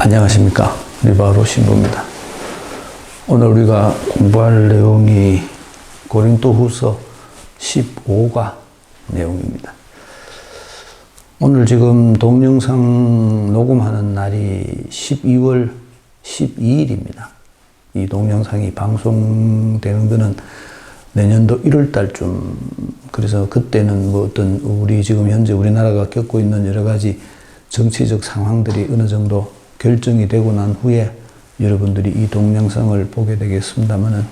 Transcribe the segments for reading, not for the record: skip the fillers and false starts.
안녕하십니까. 리바로 신부입니다. 오늘 우리가 공부할 내용이 고린도후서 15가 내용입니다. 오늘 지금 동영상 녹음하는 날이 12월 12일입니다. 이 동영상이 방송되는 거는 내년도 1월 달쯤, 그래서 그때는 뭐 어떤 우리 지금 현재 우리나라가 겪고 있는 여러 가지 정치적 상황들이 어느 정도 결정이 되고 난 후에 여러분들이 이 동영상을 보게 되겠습니다만은,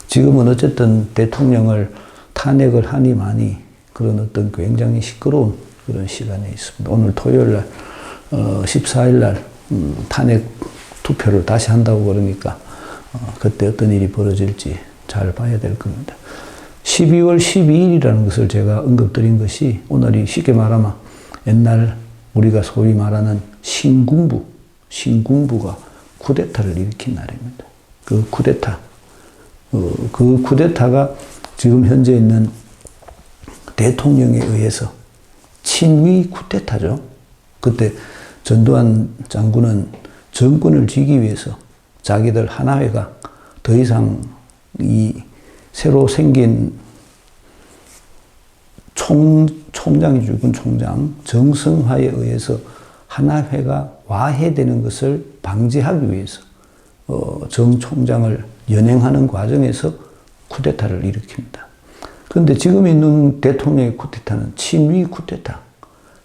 지금은 어쨌든 대통령을 탄핵을 하니 마니 그런 어떤 굉장히 시끄러운 그런 시간에 있습니다. 오늘 토요일 날 14일 날 탄핵 투표를 다시 한다고 그러니까 그때 어떤 일이 벌어질지 잘 봐야 될 겁니다. 12월 12일이라는 것을 제가 언급드린 것이, 오늘이 쉽게 말하면 옛날 우리가 소위 말하는 신군부가 쿠데타를 일으킨 날입니다. 그 쿠데타가 지금 현재 있는 대통령에 의해서 친위 쿠데타죠. 그때 전두환 장군은 정권을 쥐기 위해서 자기들 하나회가 더 이상 이 새로 생긴 총장이죠. 육군 총장 정성화에 의해서 하나회가 와해되는 것을 방지하기 위해서 정 총장을 연행하는 과정에서 쿠데타를 일으킵니다. 그런데 지금 있는 대통령의 쿠데타는 친위 쿠데타.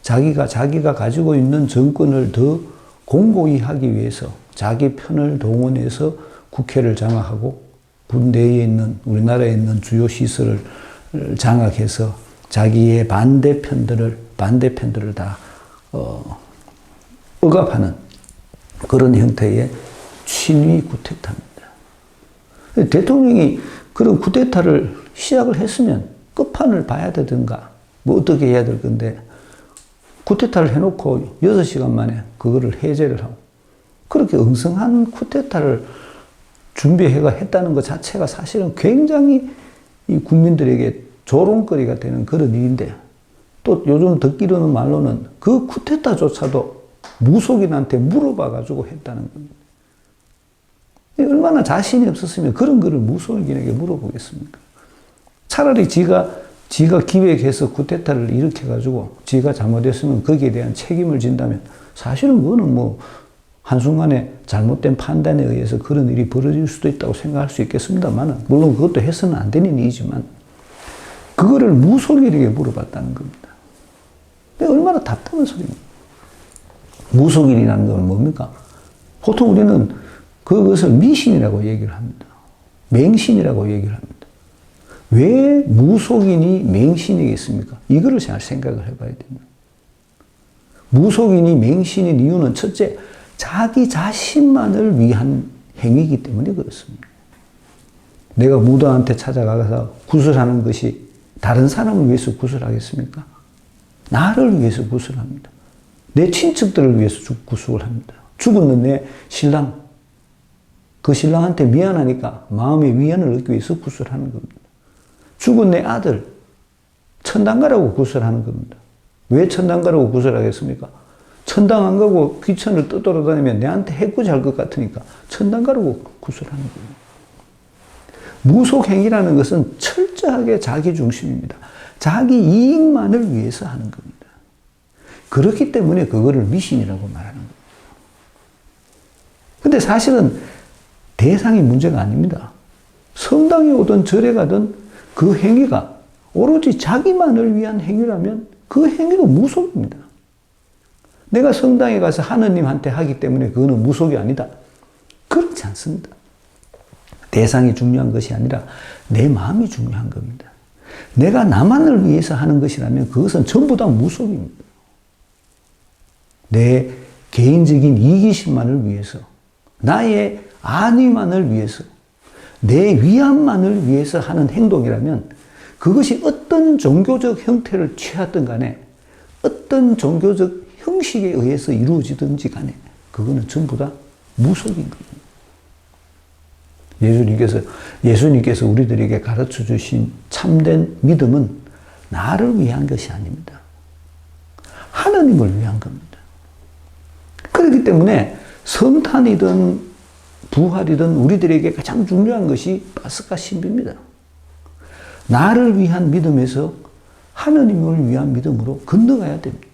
자기가 가지고 있는 정권을 더 공고히 하기 위해서 자기 편을 동원해서 국회를 장악하고 군대에 있는, 우리나라에 있는 주요 시설을 장악해서 자기의 반대편들을 다 억압하는 그런 형태의 친위 쿠데타입니다. 대통령이 그런 쿠데타를 시작을 했으면 끝판을 봐야 되든가 뭐 어떻게 해야 될 건데, 쿠데타를 해놓고 6시간 만에 그거를 해제를 하고 그렇게 엉성한 쿠데타를 했다는 것 자체가 사실은 굉장히 이 국민들에게 조롱거리가 되는 그런 일인데, 또 요즘 듣기로는 말로는 그 쿠데타조차도 무속인한테 물어봐가지고 했다는 겁니다. 얼마나 자신이 없었으면 그런 거를 무속인에게 물어보겠습니까? 차라리 지가 기획해서 쿠데타를 일으켜가지고 지가 잘못했으면 거기에 대한 책임을 진다면, 사실은 그거는 뭐 한순간에 잘못된 판단에 의해서 그런 일이 벌어질 수도 있다고 생각할 수 있겠습니다만, 물론 그것도 해서는 안 되는 일이지만 그거를 무속인에게 물어봤다는 겁니다. 얼마나 답답한 소리입니까? 무속인이라는 건 뭡니까? 보통 우리는 그것을 미신이라고 얘기를 합니다. 맹신이라고 얘기를 합니다. 왜 무속인이 맹신이겠습니까? 이거를 잘 생각을 해봐야 됩니다. 무속인이 맹신인 이유는 첫째, 자기 자신만을 위한 행위이기 때문에 그렇습니다. 내가 무당한테 찾아가서 구슬하는 것이 다른 사람을 위해서 구슬하겠습니까? 나를 위해서 구슬합니다. 내 친척들을 위해서 구슬을 합니다. 죽었는 내 신랑, 그 신랑한테 미안하니까 마음의 위안을 얻기 위해서 구슬하는 겁니다. 죽은 내 아들, 천당 가라고 구슬하는 겁니다. 왜 천당 가라고 구슬하겠습니까? 천당 안 가고 귀천을 떠돌아다니면 내한테 해코지 할 것 같으니까 천당 가라고 구슬하는 겁니다. 무속행위라는 것은 철저하게 자기 중심입니다. 자기 이익만을 위해서 하는 겁니다. 그렇기 때문에 그거를 미신이라고 말하는 겁니다. 근데 사실은 대상이 문제가 아닙니다. 성당에 오든 절에 가든 그 행위가 오로지 자기만을 위한 행위라면 그 행위도 무속입니다. 내가 성당에 가서 하느님한테 하기 때문에 그거는 무속이 아니다. 그렇지 않습니다. 대상이 중요한 것이 아니라 내 마음이 중요한 겁니다. 내가 나만을 위해서 하는 것이라면 그것은 전부 다 무속입니다. 내 개인적인 이기심만을 위해서, 나의 안위만을 위해서, 내 위안만을 위해서 하는 행동이라면 그것이 어떤 종교적 형태를 취하든 간에, 어떤 종교적 형식에 의해서 이루어지든지 간에 그거는 전부 다 무속인 겁니다. 예수님께서 우리들에게 가르쳐 주신 참된 믿음은 나를 위한 것이 아닙니다. 하나님을 위한 겁니다. 그렇기 때문에 성탄이든 부활이든 우리들에게 가장 중요한 것이 파스카 신비입니다. 나를 위한 믿음에서 하느님을 위한 믿음으로 건너가야 됩니다.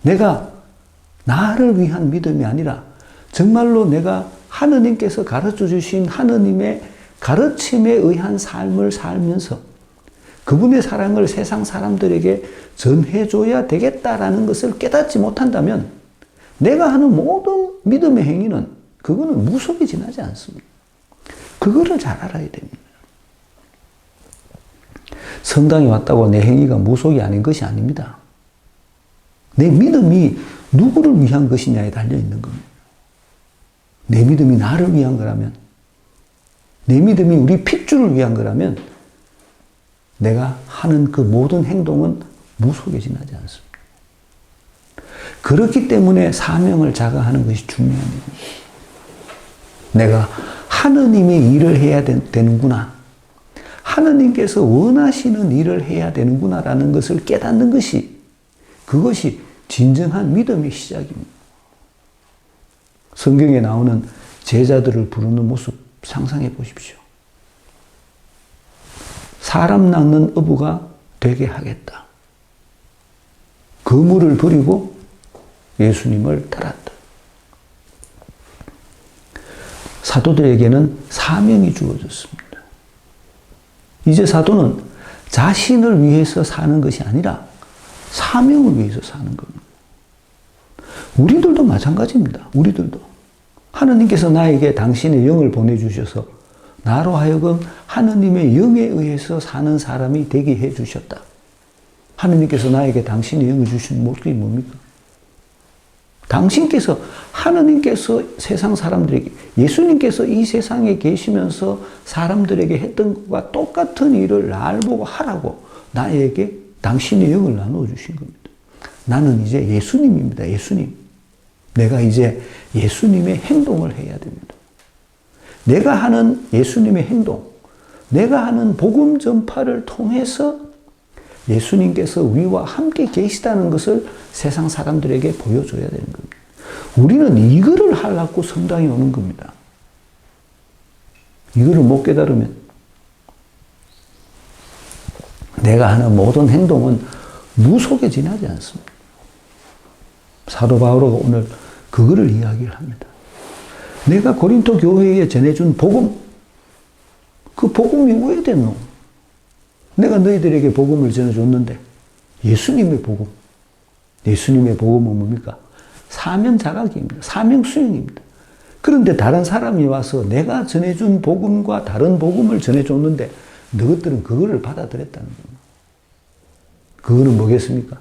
내가 나를 위한 믿음이 아니라 정말로 내가 하느님께서 가르쳐 주신 하느님의 가르침에 의한 삶을 살면서 그분의 사랑을 세상 사람들에게 전해줘야 되겠다라는 것을 깨닫지 못한다면 내가 하는 모든 믿음의 행위는 그거는 무속에 지나지 않습니다. 그거를 잘 알아야 됩니다. 성당에 왔다고 내 행위가 무속이 아닌 것이 아닙니다. 내 믿음이 누구를 위한 것이냐에 달려있는 겁니다. 내 믿음이 나를 위한 거라면, 내 믿음이 우리 핏줄을 위한 거라면 내가 하는 그 모든 행동은 무속에 지나지 않습니다. 그렇기 때문에 사명을 자각하는 것이 중요한 일입니다. 내가 하느님의 일을 해야 되는구나. 하느님께서 원하시는 일을 해야 되는구나라는 것을 깨닫는 것이, 그것이 진정한 믿음의 시작입니다. 성경에 나오는 제자들을 부르는 모습 상상해 보십시오. 사람 낳는 어부가 되게 하겠다. 그물을 버리고 예수님을 따랐다. 사도들에게는 사명이 주어졌습니다. 이제 사도는 자신을 위해서 사는 것이 아니라 사명을 위해서 사는 겁니다. 우리들도 마찬가지입니다. 우리들도. 하느님께서 나에게 당신의 영을 보내주셔서 나로 하여금 하느님의 영에 의해서 사는 사람이 되게 해주셨다. 하느님께서 나에게 당신의 영을 주신 목적이 뭡니까? 당신께서, 하느님께서 세상 사람들에게, 예수님께서 이 세상에 계시면서 사람들에게 했던 것과 똑같은 일을 날 보고 하라고 나에게 당신의 영을 나누어 주신 겁니다. 나는 이제 예수님입니다. 예수님. 내가 이제 예수님의 행동을 해야 됩니다. 내가 하는 예수님의 행동, 내가 하는 복음 전파를 통해서 예수님께서 우리와 함께 계시다는 것을 세상 사람들에게 보여줘야 되는 겁니다. 우리는 이거를 하려고 성당에 오는 겁니다. 이거를 못 깨달으면 내가 하는 모든 행동은 무속에 지나지 않습니다. 사도 바울은 오늘 그거를 이야기를 합니다. 내가 고린도 교회에 전해준 복음, 그 복음이 왜 됐노? 내가 너희들에게 복음을 전해줬는데 예수님의 복음, 예수님의 복음은 뭡니까? 사명 자각입니다. 사명 수행입니다. 그런데 다른 사람이 와서 내가 전해준 복음과 다른 복음을 전해줬는데 너희들은 그거를 받아들였다는 겁니다. 그거는 뭐겠습니까?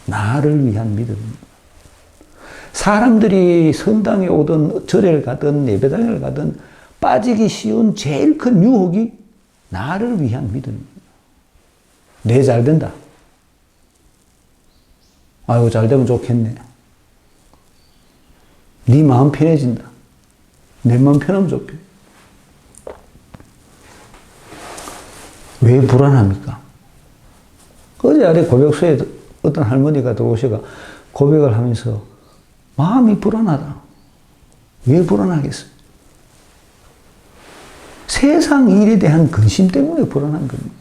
나를 위한 믿음입니다. 사람들이 성당에 오든 절에 가든 예배당을 가든 빠지기 쉬운 제일 큰 유혹이 나를 위한 믿음입니다. 내 잘 된다. 아이고 잘 되면 좋겠네. 네 마음 편해진다. 내 마음 편하면 좋겠네. 왜 불안합니까? 어제 아래 고백소에 어떤 할머니가 들어오셔가 고백을 하면서 마음이 불안하다. 왜 불안하겠어요? 세상 일에 대한 근심 때문에 불안한 겁니다.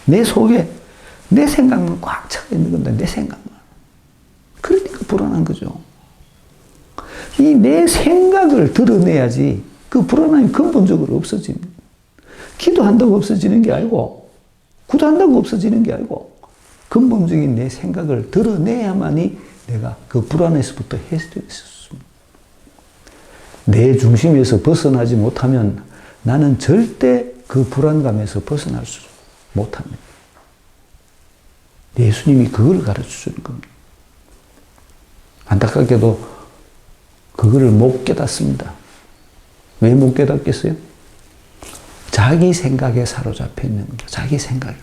내 속에 내 생각만 꽉 차 있는 겁니다. 내 생각만. 그러니까 불안한 거죠. 이 내 생각을 드러내야지 그 불안함이 근본적으로 없어집니다. 기도한다고 없어지는 게 아니고, 구도한다고 없어지는 게 아니고, 근본적인 내 생각을 드러내야만이 내가 그 불안에서부터 해소될 수 있습니다. 내 중심에서 벗어나지 못하면 나는 절대 그 불안감에서 벗어날 수 못합니다. 예수님이 그걸 가르쳐 주는 겁니다. 안타깝게도 그거를 못 깨닫습니다. 왜 못 깨닫겠어요? 자기 생각에 사로잡혀 있는 거예요. 자기 생각.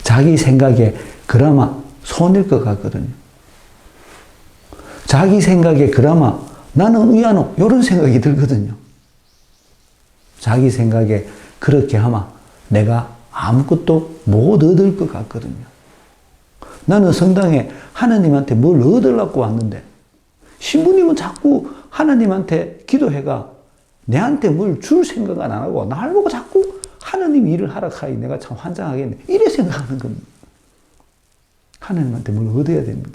자기 생각에 그나마 손일 것 같거든요. 자기 생각에 그나마 나는 의아노 이런 생각이 들거든요. 자기 생각에 그렇게 하면 내가 아무것도 못 얻을 것 같거든요. 나는 성당에 하느님한테 뭘 얻으려고 왔는데 신부님은 자꾸 하나님한테 기도해가 내한테 뭘 줄 생각 안 하고 날 보고 자꾸 하나님이 일을 하라 하니 내가 참 환장하겠네. 이래 생각하는 겁니다. 하나님한테 뭘 얻어야 됩니다.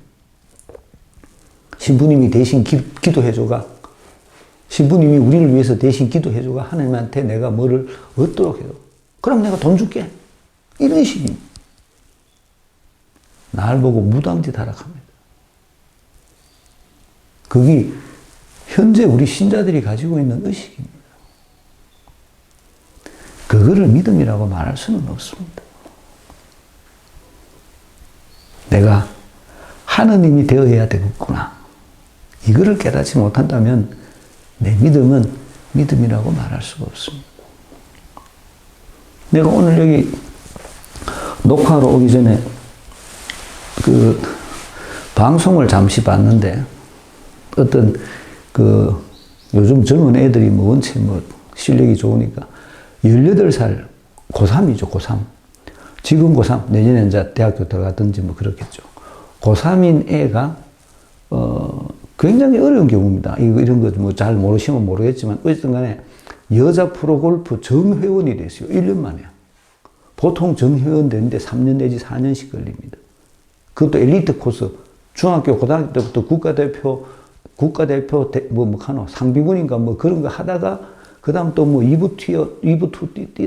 신부님이 대신 기도해줘가 신부님이 우리를 위해서 대신 기도해줘가 하나님한테 내가 뭐를 얻도록 해줘. 그럼 내가 돈 줄게. 이런 식입니다. 날 보고 무당짓 하라 합니다. 그게 현재 우리 신자들이 가지고 있는 의식입니다. 그거를 믿음이라고 말할 수는 없습니다. 내가 하느님이 되어야 되겠구나. 이거를 깨닫지 못한다면 내 믿음은 믿음이라고 말할 수가 없습니다. 내가 오늘 여기 녹화하러 오기 전에 그 방송을 잠시 봤는데 어떤 그 요즘 젊은 애들이 뭐 원체 뭐 실력이 좋으니까 18살 고3이죠, 고3. 지금 고3, 내년에 이제 대학교 들어가든지 뭐 그렇겠죠. 고3인 애가, 굉장히 어려운 경우입니다. 이런 거 뭐 잘 모르시면 모르겠지만, 어쨌든 간에 여자 프로골프 정회원이 됐어요. 1년 만에. 보통 정회원 되는데 3년 내지 4년씩 걸립니다. 그것도 엘리트 코스. 중학교, 고등학교 때부터 국가대표, 상비군인가 뭐 그런 거 하다가, 그 다음 또 뭐 2부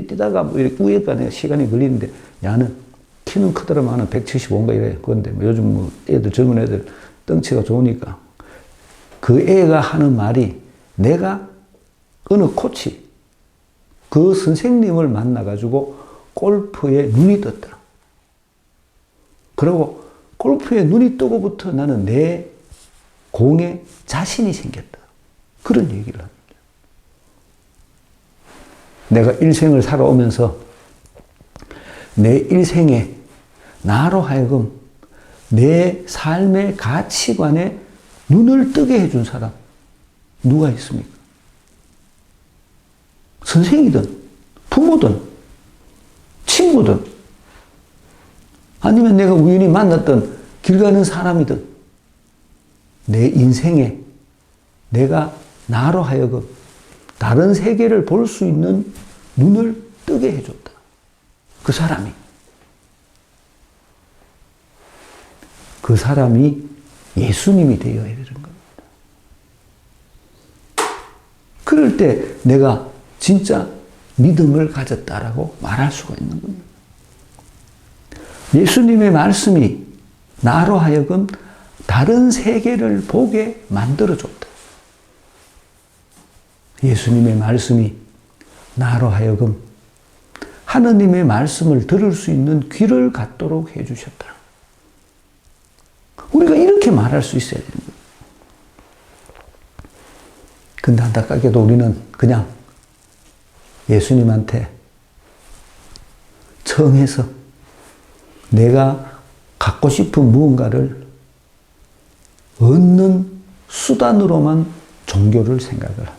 뛰다가 뭐 이렇게 우회가 시간이 걸리는데, 야는 키는 크더라마는 175인가 이래. 그런데 뭐 요즘 뭐 젊은 애들 덩치가 좋으니까. 그 애가 하는 말이 내가 어느 코치, 그 선생님을 만나가지고 골프에 눈이 떴다. 그리고 골프에 눈이 뜨고부터 나는 내 공에 자신이 생겼다. 그런 얘기를 합니다. 내가 일생을 살아오면서 내 일생에 나로 하여금 내 삶의 가치관에 눈을 뜨게 해준 사람 누가 있습니까? 선생이든 부모든 친구든 아니면 내가 우연히 만났던 길 가는 사람이든 내 인생에 내가 나로 하여금 다른 세계를 볼 수 있는 눈을 뜨게 해줬다. 그 사람이 예수님이 되어야 되는 겁니다. 그럴 때 내가 진짜 믿음을 가졌다라고 말할 수가 있는 겁니다. 예수님의 말씀이 나로 하여금 다른 세계를 보게 만들어줬다. 예수님의 말씀이 나로 하여금 하느님의 말씀을 들을 수 있는 귀를 갖도록 해주셨다. 우리가 이렇게 말할 수 있어야 됩니다. 근데 안타깝게도 우리는 그냥 예수님한테 청해서 내가 갖고 싶은 무언가를 얻는 수단으로만 종교를 생각을 합니다.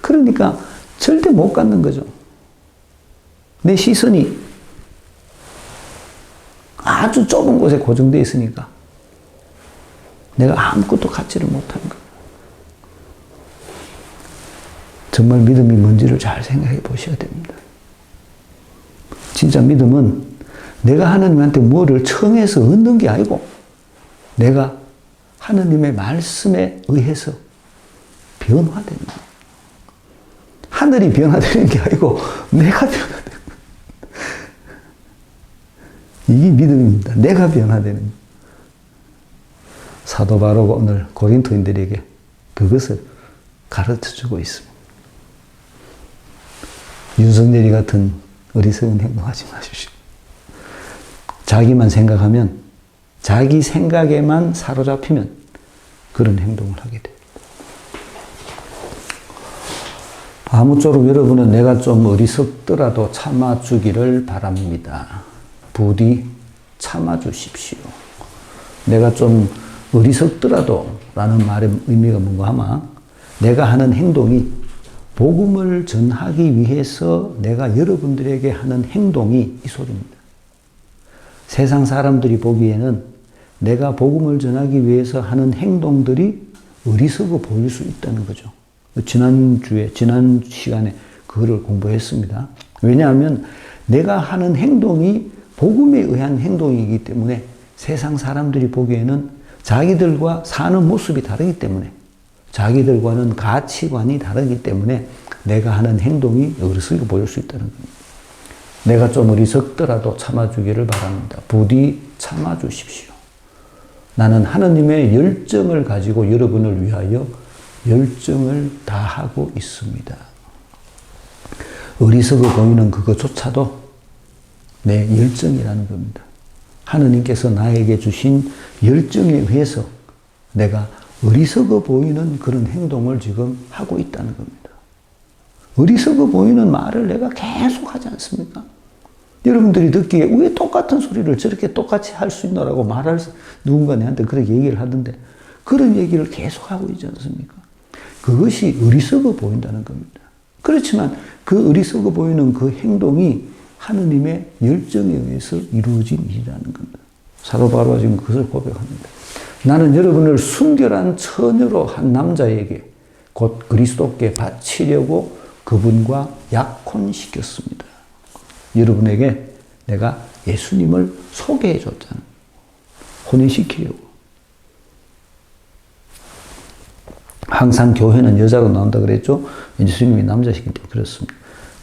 그러니까 절대 못 갖는 거죠. 내 시선이 아주 좁은 곳에 고정되어 있으니까 내가 아무것도 갖지를 못하는 거예요. 정말 믿음이 뭔지를 잘 생각해 보셔야 됩니다. 진짜 믿음은 내가 하나님한테 뭐를 청해서 얻는 게 아니고 내가 하나님의 말씀에 의해서 변화되는 거예요. 하늘이 변화되는 게 아니고 내가 변화되는 거예요. 이게 믿음입니다. 내가 변화되는 거예요. 사도 바로가 오늘 고린토인들에게 그것을 가르쳐주고 있습니다. 윤석열이 같은 어리석은 행동하지 마십시오. 자기만 생각하면, 자기 생각에만 사로잡히면 그런 행동을 하게 됩니다. 아무쪼록 여러분은 내가 좀 어리석더라도 참아주기를 바랍니다. 부디 참아주십시오. 내가 좀 어리석더라도 라는 말의 의미가 뭔가 하면 내가 하는 행동이 복음을 전하기 위해서 내가 여러분들에게 하는 행동이 이 소리입니다. 세상 사람들이 보기에는 내가 복음을 전하기 위해서 하는 행동들이 어리석어 보일 수 있다는 거죠. 지난 시간에 그거를 공부했습니다. 왜냐하면 내가 하는 행동이 복음에 의한 행동이기 때문에 세상 사람들이 보기에는 자기들과 사는 모습이 다르기 때문에 자기들과는 가치관이 다르기 때문에 내가 하는 행동이 어리석어 보일 수 있다는 겁니다. 내가 좀 어리석더라도 참아주기를 바랍니다. 부디 참아주십시오. 나는 하느님의 열정을 가지고 여러분을 위하여 열정을 다하고 있습니다. 어리석어 보이는 그것조차도 내 열정이라는 겁니다. 하느님께서 나에게 주신 열정에 의해서 내가 어리석어 보이는 그런 행동을 지금 하고 있다는 겁니다. 어리석어 보이는 말을 내가 계속 하지 않습니까? 여러분들이 듣기에 왜 똑같은 소리를 저렇게 똑같이 할 수 있나라고 말할 누군가 내한테 그렇게 얘기를 하던데 그런 얘기를 계속 하고 있지 않습니까? 그것이 어리석어 보인다는 겁니다. 그렇지만 그 어리석어 보이는 그 행동이 하느님의 열정에 의해서 이루어진 일이라는 겁니다. 사도 바울은 지금 그것을 고백합니다. 나는 여러분을 순결한 처녀로 한 남자에게 곧 그리스도께 바치려고 그분과 약혼시켰습니다. 여러분에게 내가 예수님을 소개해 줬잖아. 혼인시키려고. 항상 교회는 여자로 나온다 그랬죠. 예수님이 남자시기 때문에 그렇습니다.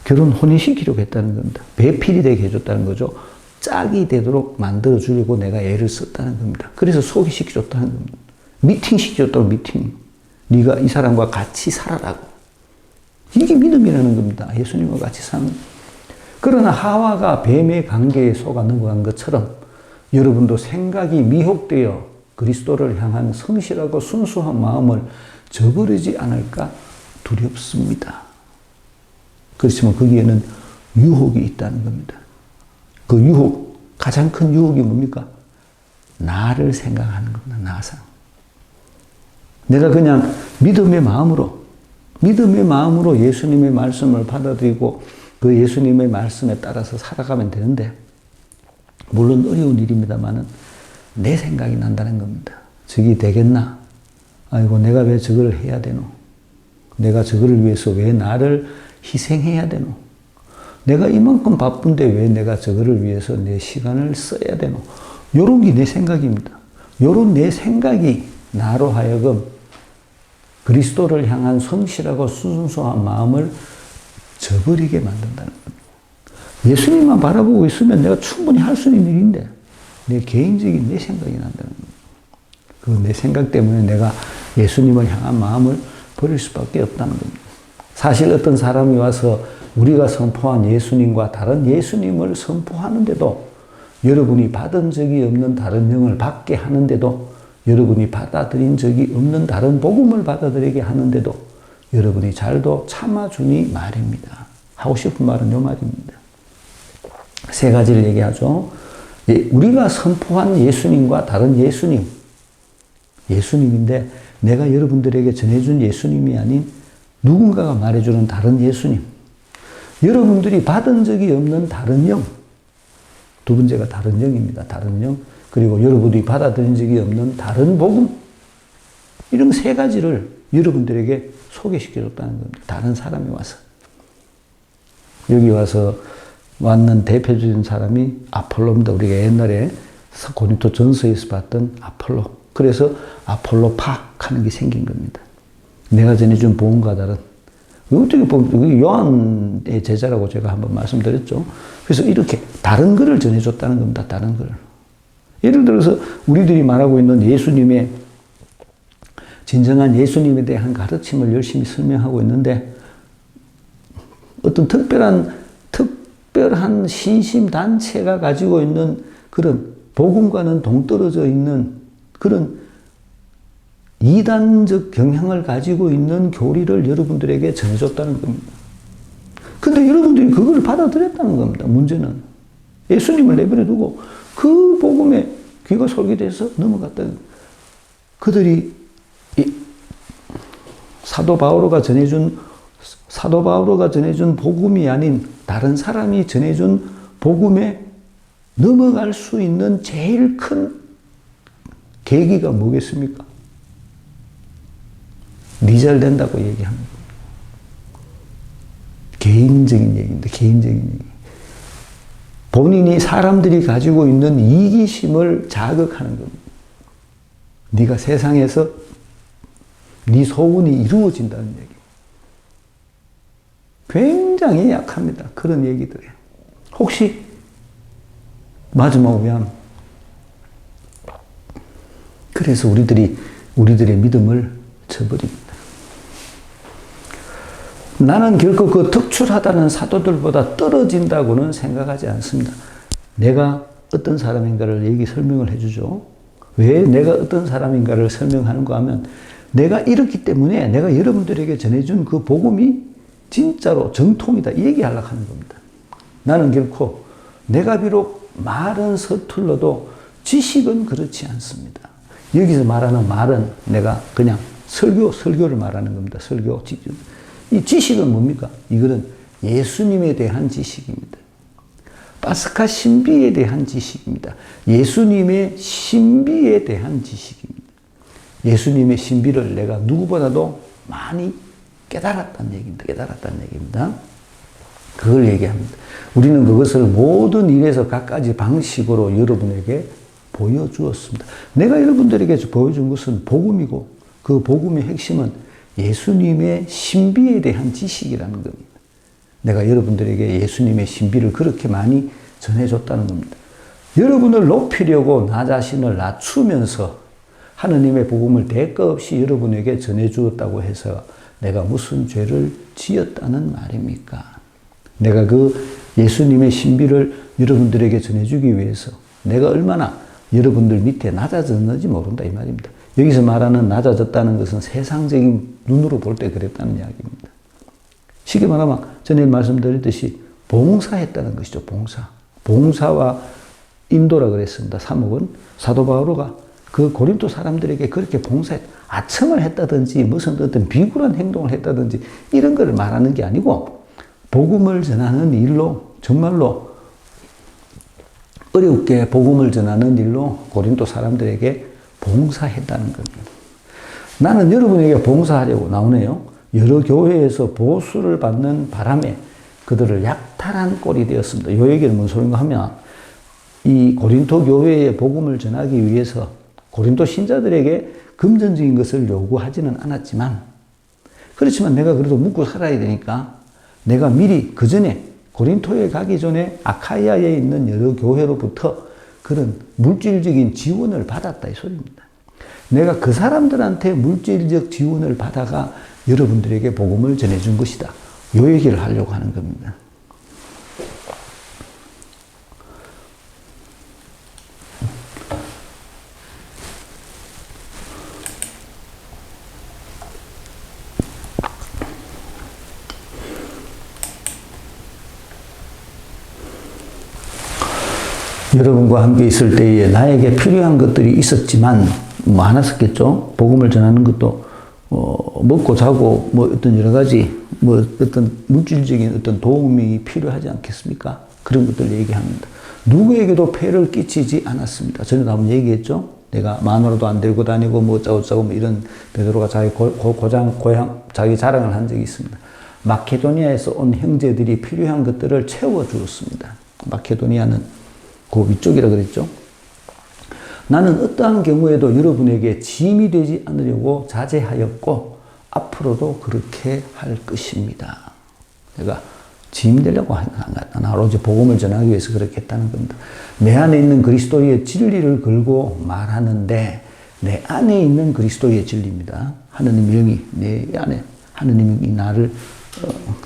결혼 혼인시키려고 했다는 겁니다. 배필이 되게 해줬다는 거죠. 짝이 되도록 만들어 주려고 내가 애를 썼다는 겁니다. 그래서 소개시켜 줬다는 겁니다. 미팅 시켜줬다고 미팅. 네가 이 사람과 같이 살아라고. 이게 믿음이라는 겁니다. 예수님과 같이 사는. 그러나 하와가 뱀의 관계에 속아 넘어간 것처럼 여러분도 생각이 미혹되어 그리스도를 향한 성실하고 순수한 마음을 저버리지 않을까 두렵습니다. 그렇지만 거기에는 유혹이 있다는 겁니다. 그 유혹, 가장 큰 유혹이 뭡니까? 나를 생각하는 겁니다. 나상. 내가 그냥 믿음의 마음으로 예수님의 말씀을 받아들이고 그 예수님의 말씀에 따라서 살아가면 되는데, 물론 어려운 일입니다만은 내 생각이 난다는 겁니다. 저기 되겠나? 아이고, 내가 왜 저걸 해야 되노? 내가 저거를 위해서 왜 나를 희생해야 되노? 내가 이만큼 바쁜데 왜 내가 저거를 위해서 내 시간을 써야 되노? 요런 게 내 생각입니다. 요런 내 생각이 나로 하여금 그리스도를 향한 성실하고 순수한 마음을 저버리게 만든다는 겁니다. 예수님만 바라보고 있으면 내가 충분히 할 수 있는 일인데 내 개인적인 내 생각이 난다는 겁니다. 그 내 생각 때문에 내가 예수님을 향한 마음을 버릴 수밖에 없다는 겁니다. 사실 어떤 사람이 와서 우리가 선포한 예수님과 다른 예수님을 선포하는데도, 여러분이 받은 적이 없는 다른 영을 받게 하는데도, 여러분이 받아들인 적이 없는 다른 복음을 받아들이게 하는데도 여러분이 잘도 참아주니 말입니다. 하고 싶은 말은 요 말입니다. 세 가지를 얘기하죠. 우리가 선포한 예수님과 다른 예수님인데 내가 여러분들에게 전해준 예수님이 아닌 누군가가 말해주는 다른 예수님, 여러분들이 받은 적이 없는 다른 영, 두 번째가 다른 영입니다. 다른 영, 그리고 여러분들이 받아들인 적이 없는 다른 복음, 이런 세 가지를 여러분들에게 소개시켜줬다는 겁니다. 다른 사람이 와서. 여기 와서 왔는 대표적인 사람이 아폴로입니다. 우리가 옛날에 고린도 전서에서 봤던 아폴로. 그래서 아폴로파 하는 게 생긴 겁니다. 내가 전해준 복음과 다른. 어떻게 보면 요한의 제자라고 제가 한번 말씀드렸죠. 그래서 이렇게 다른 것을 전해줬다는 겁니다. 다른 걸. 예를 들어서 우리들이 말하고 있는 예수님의 진정한 예수님에 대한 가르침을 열심히 설명하고 있는데, 어떤 특별한 신심단체가 가지고 있는 그런 복음과는 동떨어져 있는 그런 이단적 경향을 가지고 있는 교리를 여러분들에게 전해줬다는 겁니다. 근데 여러분들이 그걸 받아들였다는 겁니다. 문제는 예수님을 내버려 두고 그 복음에 귀가 솔깃해서 넘어갔다는 겁니다. 그들이 사도 바오로가 전해준 복음이 아닌 다른 사람이 전해준 복음에 넘어갈 수 있는 제일 큰 계기가 뭐겠습니까? 네 잘 된다고 얘기하는 겁니다. 개인적인 얘기입니다. 개인적인 얘기. 본인이 사람들이 가지고 있는 이기심을 자극하는 겁니다. 네가 세상에서 네 소원이 이루어진다는 얘기. 굉장히 약합니다. 그런 얘기들이. 혹시 마지막 위함. 그래서 우리들의 믿음을 저버립니다. 나는 결코 그 특출하다는 사도들보다 떨어진다고는 생각하지 않습니다. 내가 어떤 사람인가를 설명을 해주죠. 왜 내가 어떤 사람인가를 설명하는가 하면 내가 이렇기 때문에 내가 여러분들에게 전해준 그 복음이 진짜로 정통이다 얘기하려고 하는 겁니다. 나는 결코 내가 비록 말은 서툴러도 지식은 그렇지 않습니다. 여기서 말하는 말은 내가 그냥 설교를 말하는 겁니다. 설교. 이 지식은 뭡니까? 이거는 예수님에 대한 지식입니다. 파스카 신비에 대한 지식입니다. 예수님의 신비에 대한 지식입니다. 예수님의 신비를 내가 누구보다도 많이 깨달았다는 얘기입니다. 그걸 얘기합니다. 우리는 그것을 모든 일에서 갖가지 방식으로 여러분에게 보여주었습니다. 내가 여러분들에게 보여준 것은 복음이고 그 복음의 핵심은 예수님의 신비에 대한 지식이라는 겁니다. 내가 여러분들에게 예수님의 신비를 그렇게 많이 전해줬다는 겁니다. 여러분을 높이려고 나 자신을 낮추면서 하느님의 복음을 대가 없이 여러분에게 전해주었다고 해서 내가 무슨 죄를 지었다는 말입니까? 내가 그 예수님의 신비를 여러분들에게 전해주기 위해서 내가 얼마나 여러분들 밑에 낮아졌는지 모른다 이 말입니다. 여기서 말하는 낮아졌다는 것은 세상적인 눈으로 볼 때 그랬다는 이야기입니다. 쉽게 말하면 전에 말씀드렸듯이 봉사했다는 것이죠. 봉사와 인도라 그랬습니다. 사목은 사도 바오로가 그 고린도 사람들에게 그렇게 아첨을 했다든지 무슨 어떤 비굴한 행동을 했다든지 이런 걸 말하는 게 아니고 복음을 전하는 일로 정말로 어렵게 복음을 전하는 일로 고린도 사람들에게 봉사했다는 겁니다. 나는 여러분에게 봉사하려고 나오네요. 여러 교회에서 보수를 받는 바람에 그들을 약탈한 꼴이 되었습니다. 이 얘기는 무슨 소린가 하면 이 고린도 교회에 복음을 전하기 위해서 고린도 신자들에게 금전적인 것을 요구하지는 않았지만 그렇지만 내가 그래도 묵고 살아야 되니까 내가 미리 그 전에 고린토에 가기 전에 아카이아에 있는 여러 교회로부터 그런 물질적인 지원을 받았다 이 소리입니다. 내가 그 사람들한테 물질적 지원을 받아가 여러분들에게 복음을 전해준 것이다. 이 얘기를 하려고 하는 겁니다. 여러분과 함께 있을 때에 나에게 필요한 것들이 있었지만 많았었겠죠. 복음을 전하는 것도 먹고 자고 어떤 여러 가지 어떤 물질적인 어떤 도움이 필요하지 않겠습니까? 그런 것들 얘기합니다. 누구에게도 폐를 끼치지 않았습니다. 전에도 한번 얘기했죠. 내가 마누라도 안 들고 다니고 어쩌고 이런 베드로가 자기 고향 자기 자랑을 한 적이 있습니다. 마케도니아에서 온 형제들이 필요한 것들을 채워 주었습니다. 마케도니아는 그 위쪽이라 그랬죠. 나는 어떠한 경우에도 여러분에게 짐이 되지 않으려고 자제하였고 앞으로도 그렇게 할 것입니다. 내가 짐 되려고 하는 건 오로지 복음을 전하기 위해서 그렇게 했다는 겁니다. 내 안에 있는 그리스도의 진리를 걸고 말하는데 내 안에 있는 그리스도의 진리입니다. 하느님의 영이 내 안에 하느님이 나를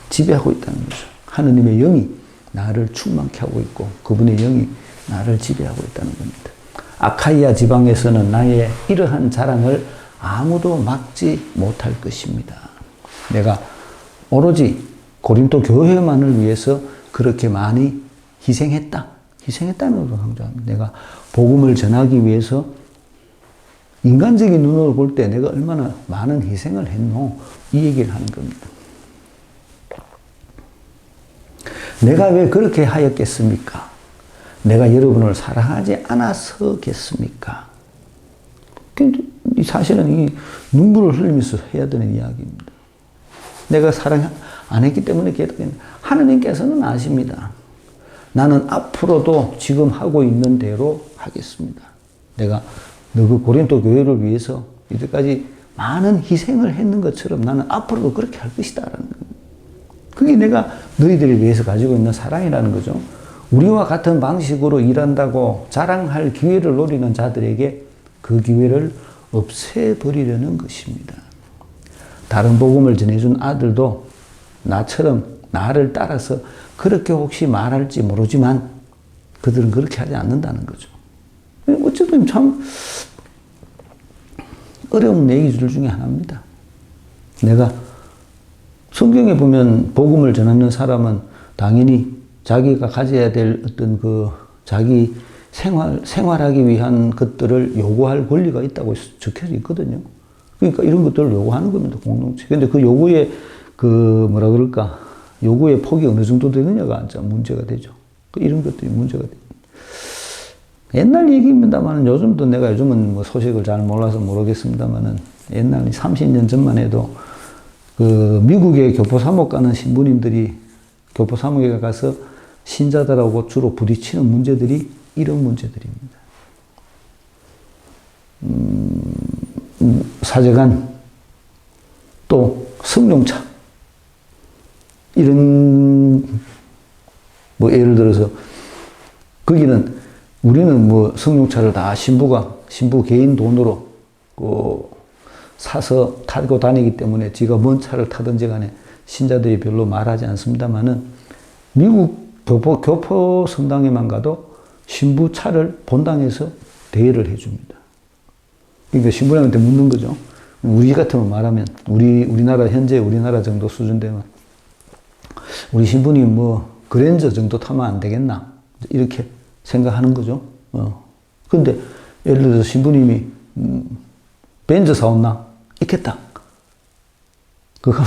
지배하고 있다는 거죠. 하느님의 영이 나를 충만케 하고 있고 그분의 영이 나를 지배하고 있다는 겁니다. 아카이아 지방에서는 나의 이러한 자랑을 아무도 막지 못할 것입니다. 내가 오로지 고린도 교회만을 위해서 그렇게 많이 희생했다는 걸 강조합니다. 내가 복음을 전하기 위해서 인간적인 눈으로 볼 때 내가 얼마나 많은 희생을 했노 이 얘기를 하는 겁니다. 내가 왜 그렇게 하였겠습니까? 내가 여러분을 사랑하지 않아서겠습니까? 근데 사실은 이 눈물을 흘리면서 해야 되는 이야기입니다. 내가 사랑 안 했기 때문에 깨닫겠는데 하나님께서는 아십니다. 나는 앞으로도 지금 하고 있는 대로 하겠습니다. 내가 너 그 고린도 교회를 위해서 이때까지 많은 희생을 했는 것처럼 나는 앞으로도 그렇게 할 것이다라는 겁니다. 그게 내가 너희들을 위해서 가지고 있는 사랑이라는 거죠. 우리와 같은 방식으로 일한다고 자랑할 기회를 노리는 자들에게 그 기회를 없애버리려는 것입니다. 다른 복음을 전해준 아들도 나처럼 나를 따라서 그렇게 혹시 말할지 모르지만 그들은 그렇게 하지 않는다는 거죠. 어쨌든 참 어려운 얘기들 중에 하나입니다. 내가 성경에 보면 복음을 전하는 사람은 당연히 자기가 가져야 될 어떤 그 자기 생활하기 위한 것들을 요구할 권리가 있다고 적혀져 있거든요. 그러니까 이런 것들을 요구하는 겁니다, 공동체. 근데 그 요구의 요구의 폭이 어느 정도 되느냐가 문제가 되죠. 이런 것들이 문제가 됩니다. 옛날 얘기입니다만 요즘은 뭐 소식을 잘 몰라서 모르겠습니다만은 옛날 30년 전만 해도 그 미국의 교포 사목 가는 신부님들이 교포 사목에 가서 신자들하고 주로 부딪히는 문제들이 이런 문제들입니다. 사제간, 또 성룡차, 이런 뭐 예를 들어서 우리는 뭐 성룡차를 다 신부 개인 돈으로 사서 타고 다니기 때문에 지가 뭔 차를 타든지 간에 신자들이 별로 말하지 않습니다만은 미국 교포 성당에만 가도 신부 차를 본당에서 대여를 해줍니다. 그러니까 신부님한테 묻는 거죠. 우리 같으면 말하면 현재 우리나라 정도 수준 되면 우리 신부님 뭐 그랜저 정도 타면 안 되겠나 이렇게 생각하는 거죠. 근데 예를 들어서 신부님이 벤저 사왔나 있겠다. 그거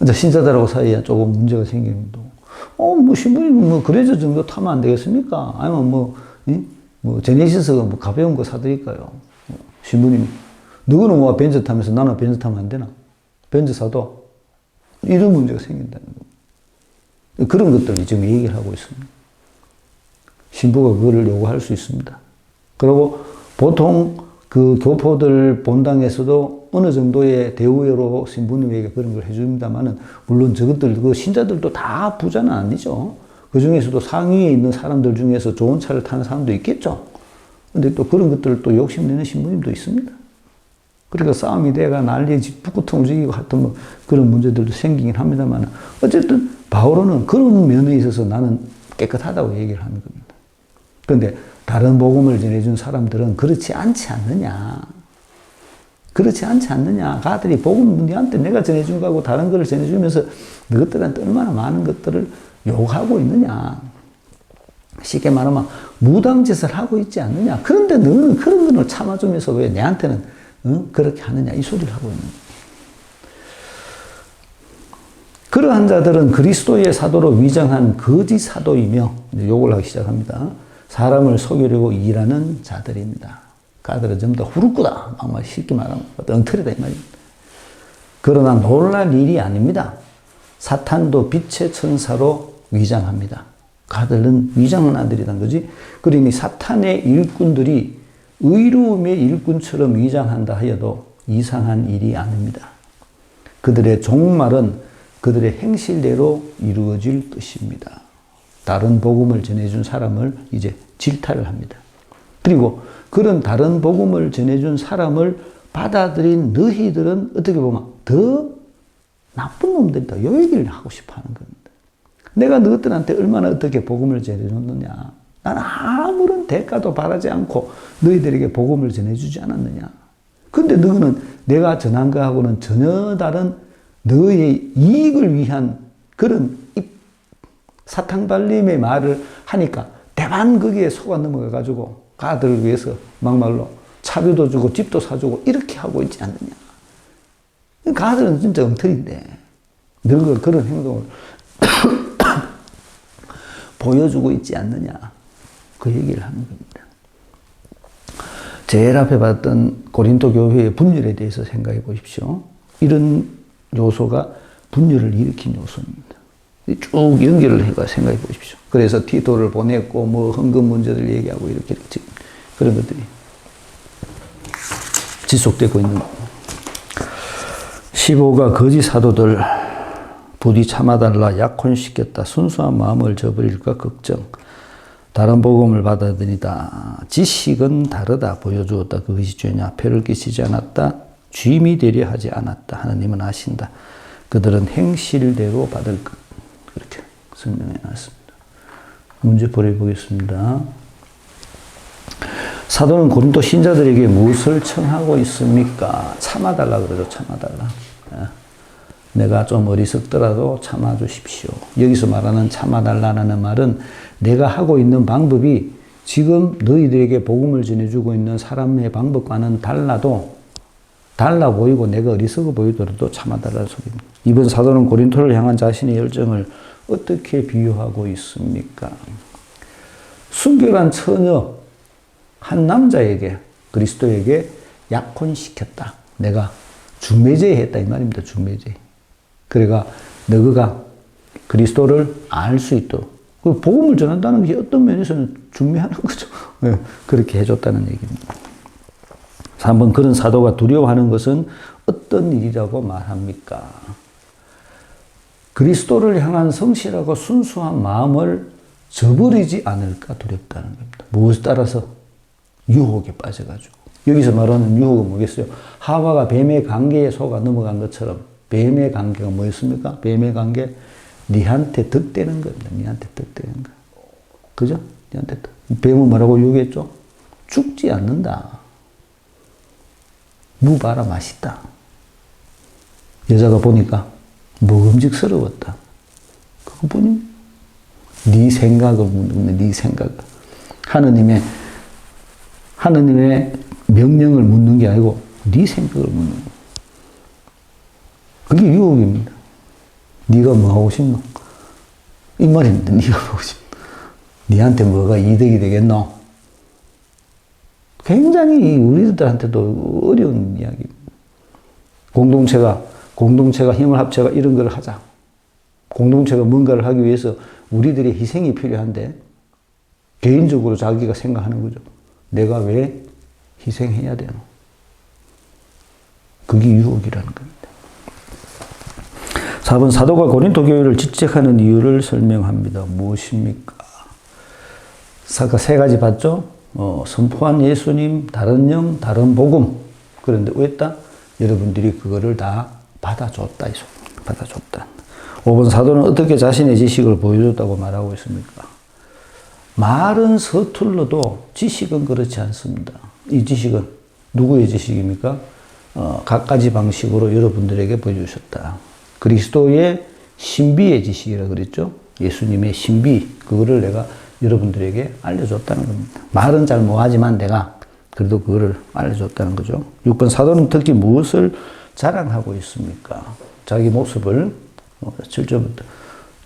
이제 신자들하고 사이에 조금 문제가 생깁니다. 뭐 신부님 뭐 그랜저 정도 타면 안 되겠습니까? 아니면 제네시스가 뭐 가벼운 거 사드릴까요? 신부님이 너는 뭐 벤저 타면서 나는 벤저 타면 안 되나? 벤저 사도 이런 문제가 생긴다는 겁니다. 그런 것들을 지금 얘기를 하고 있습니다. 신부가 그거를 요구할 수 있습니다. 그리고 보통 그 교포들 본당에서도 어느 정도의 대우로 신부님에게 그런 걸 해줍니다만은 물론 그 신자들도 다 부자는 아니죠. 그 중에서도 상위에 있는 사람들 중에서 좋은 차를 타는 사람도 있겠죠. 근데 또 그런 것들을 또 욕심내는 신부님도 있습니다. 그러니까 싸움이 돼가 난리에 북구통 움직이고 하여튼 뭐 그런 문제들도 생기긴 합니다만 어쨌든 바오로는 그런 면에 있어서 나는 깨끗하다고 얘기를 하는 겁니다. 그런데 다른 복음을 전해준 사람들은 그렇지 않지 않느냐. 그렇지 않지 않느냐. 가들이 복음 너한테 내가 전해준 거하고 다른 거를 전해주면서 너희들한테 얼마나 많은 것들을 요구하고 있느냐. 쉽게 말하면 무당짓을 하고 있지 않느냐. 그런데 너는 그런 거를 참아주면서 왜 내한테는 그렇게 하느냐. 이 소리를 하고 있는 거예요. 그러한 자들은 그리스도의 사도로 위장한 거짓 사도이며 욕을 하기 시작합니다. 사람을 속이려고 일하는 자들입니다. 가들은 전부 다 후루꾸다. 막 쉽게 말하면 엉터리다 이 말입니다. 그러나 놀랄 일이 아닙니다. 사탄도 빛의 천사로 위장합니다. 가들은 위장한 아들이란 거지. 그러니 사탄의 일꾼들이 의로움의 일꾼처럼 위장한다 하여도 이상한 일이 아닙니다. 그들의 종말은 그들의 행실대로 이루어질 것입니다. 다른 복음을 전해준 사람을 이제 질타를 합니다. 그리고 그런 다른 복음을 전해준 사람을 받아들인 너희들은 어떻게 보면 더 나쁜 놈들이다. 이 얘기를 하고 싶어 하는 겁니다. 내가 너희들한테 얼마나 어떻게 복음을 전해줬느냐. 나는 아무런 대가도 바라지 않고 너희들에게 복음을 전해주지 않았느냐. 근데 너는 내가 전한 거하고는 전혀 다른 너의 이익을 위한 그런 사탕발림의 말을 하니까 대만 거기에 속아 넘어가가지고 가들을 위해서 막말로 차비도 주고 집도 사주고 이렇게 하고 있지 않느냐. 가들은 진짜 엉터리인데 너가 그런 행동을 보여주고 있지 않느냐. 그 얘기를 하는 겁니다. 제일 앞에 봤던 고린도 교회의 분열에 대해서 생각해 보십시오. 이런 요소가 분열을 일으킨 요소입니다. 쭉 연결을 해가 생각해 보십시오. 그래서 티토를 보냈고, 뭐, 헌금 문제를 얘기하고, 이렇게 그런 것들이 지속되고 있는 겁니다. 15가 거짓 사도들 부디 참아달라, 약혼시켰다, 순수한 마음을 저버릴까 걱정, 다른 복음을 받아들이다, 지식은 다르다 보여주었다, 그것이 죄냐, 폐를 끼치지 않았다, 쥐미 되려 하지 않았다, 하나님은 아신다, 그들은 행실대로 받을 것. 그렇게 설명해 놨습니다. 문제 풀어보겠습니다. 사도는 고린도 신자들에게 무엇을 청하고 있습니까? 참아달라 그러죠. 참아달라. 내가 좀 어리석더라도 참아주십시오. 여기서 말하는 참아달라는 말은 내가 하고 있는 방법이 지금 너희들에게 복음을 전해주고 있는 사람의 방법과는 달라 보이고 내가 어리석어 보이더라도 참아달라는 소리입니다. 이번 사도는 고린토를 향한 자신의 열정을 어떻게 비유하고 있습니까? 순결한 처녀 한 남자에게, 그리스도에게 약혼시켰다. 내가 중매제했다 이 말입니다. 중매제. 그래가 너가 그리스도를 알 수 있도록, 그 복음을 전한다는 게 어떤 면에서는 중매하는 거죠. 네, 그렇게 해줬다는 얘기입니다. 3번, 그런 사도가 두려워하는 것은 어떤 일이라고 말합니까? 그리스도를 향한 성실하고 순수한 마음을 저버리지 않을까 두렵다는 겁니다. 무엇에 따라서? 유혹에 빠져가지고. 여기서 말하는 유혹은 뭐겠어요? 하와가 뱀의 관계에 속아 넘어간 것처럼 뱀의 관계가 뭐였습니까? 뱀의 관계, 니한테 득되는 겁니다. 니한테 득되는 거. 그죠? 니한테 득. 뱀은 뭐라고 유혹했죠? 죽지 않는다. 무 봐라, 맛있다. 여자가 보니까 먹음직스러웠다. 그거뿐이 네 생각을 묻는 거야. 네 생각을. 하느님의 명령을 묻는 게 아니고 네 생각을 묻는 거야. 그게 유혹입니다. 네가 뭐 하고 싶노? 이 말입니다. 네가 뭐 하고 싶노? 네한테 뭐가 이득이 되겠노? 굉장히 우리들한테도 어려운 이야기입니다. 공동체가 힘을 합쳐가 이런 걸 하자. 공동체가 뭔가를 하기 위해서 우리들의 희생이 필요한데 개인적으로 자기가 생각하는 거죠. 내가 왜 희생해야 되노? 그게 유혹이라는 겁니다. 4번, 사도가 고린도 교회를 질책하는 이유를 설명합니다. 무엇입니까? 세 가지 봤죠? 선포한 예수님, 다른 영, 다른 복음. 그런데 왜다? 여러분들이 그거를 다 받아줬다. 받아줬다. 5번, 사도는 어떻게 자신의 지식을 보여줬다고 말하고 있습니까? 말은 서툴러도 지식은 그렇지 않습니다. 이 지식은 누구의 지식입니까? 갖가지 방식으로 여러분들에게 보여주셨다. 그리스도의 신비의 지식이라고 그랬죠? 예수님의 신비, 그거를 내가 여러분들에게 알려줬다는 겁니다. 말은 잘 못하지만 내가 그래도 그거를 알려줬다는 거죠. 6번, 사도는 특히 무엇을 자랑하고 있습니까? 자기 모습을 7절부터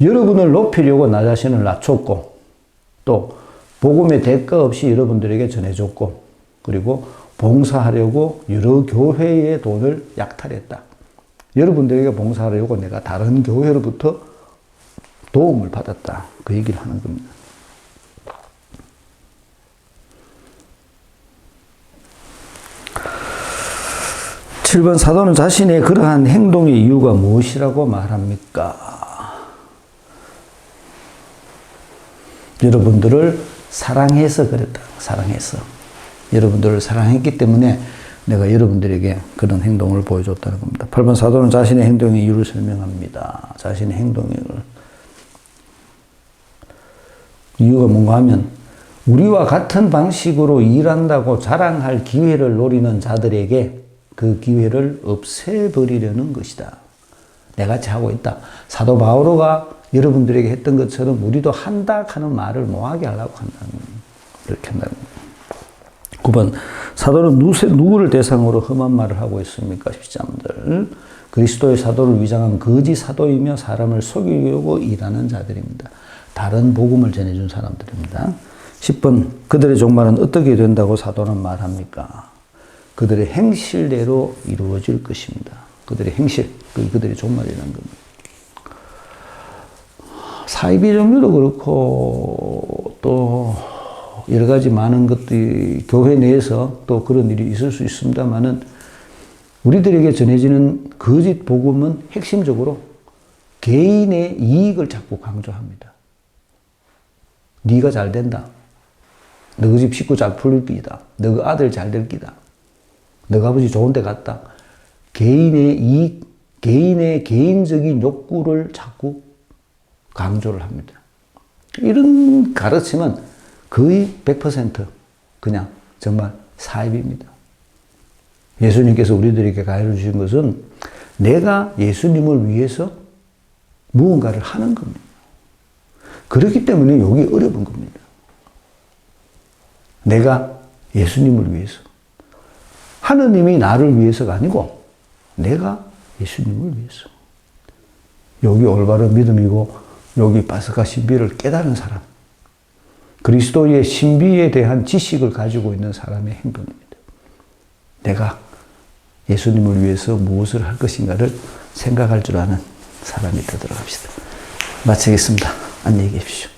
여러분을 높이려고 나 자신을 낮췄고 또 복음의 대가 없이 여러분들에게 전해줬고 그리고 봉사하려고 여러 교회의 돈을 약탈했다. 여러분들에게 봉사하려고 내가 다른 교회로부터 도움을 받았다. 그 얘기를 하는 겁니다. 7번, 사도는 자신의 그러한 행동의 이유가 무엇이라고 말합니까? 여러분들을 사랑해서 그랬다. 사랑해서. 여러분들을 사랑했기 때문에 내가 여러분들에게 그런 행동을 보여줬다는 겁니다. 8번, 사도는 자신의 행동의 이유를 설명합니다. 자신의 행동의 이유를. 이유가 뭔가 하면 우리와 같은 방식으로 일한다고 자랑할 기회를 노리는 자들에게 그 기회를 없애버리려는 것이다. 내같이 하고 있다. 사도 바오로가 여러분들에게 했던 것처럼 우리도 한다 하는 말을 못하게 하려고 한다는 겁니다. 이렇게 한다는 겁니다. 9번, 사도는 누구를 대상으로 험한 말을 하고 있습니까? 13절. 그리스도의 사도를 위장한 거짓 사도이며 사람을 속이려고 일하는 자들입니다. 다른 복음을 전해준 사람들입니다. 10번 그들의 종말은 어떻게 된다고 사도는 말합니까? 그들의 행실대로 이루어질 것입니다. 그들의 행실, 그들의 종말이라는 겁니다. 사이비 종교도 그렇고 또 여러 가지 많은 것들이 교회 내에서 또 그런 일이 있을 수 있습니다만은 우리들에게 전해지는 거짓 복음은 핵심적으로 개인의 이익을 자꾸 강조합니다. 네가 잘 된다. 너 집 식구 잘 풀릴 기다. 너 아들 잘 될 기다. 너 아버지 좋은 데 갔다. 개인의 이익, 개인의 개인적인 욕구를 자꾸 강조를 합니다. 이런 가르침은 거의 100% 그냥 정말 사입입니다. 예수님께서 우리들에게 가르쳐 주신 것은 내가 예수님을 위해서 무언가를 하는 겁니다. 그렇기 때문에 여기 어려운 겁니다. 내가 예수님을 위해서. 하느님이 나를 위해서가 아니고 내가 예수님을 위해서. 여기 올바른 믿음이고 여기 파스카 신비를 깨달은 사람. 그리스도의 신비에 대한 지식을 가지고 있는 사람의 행동입니다. 내가 예수님을 위해서 무엇을 할 것인가를 생각할 줄 아는 사람이 되도록 합시다. 마치겠습니다. 안녕히 계십시오.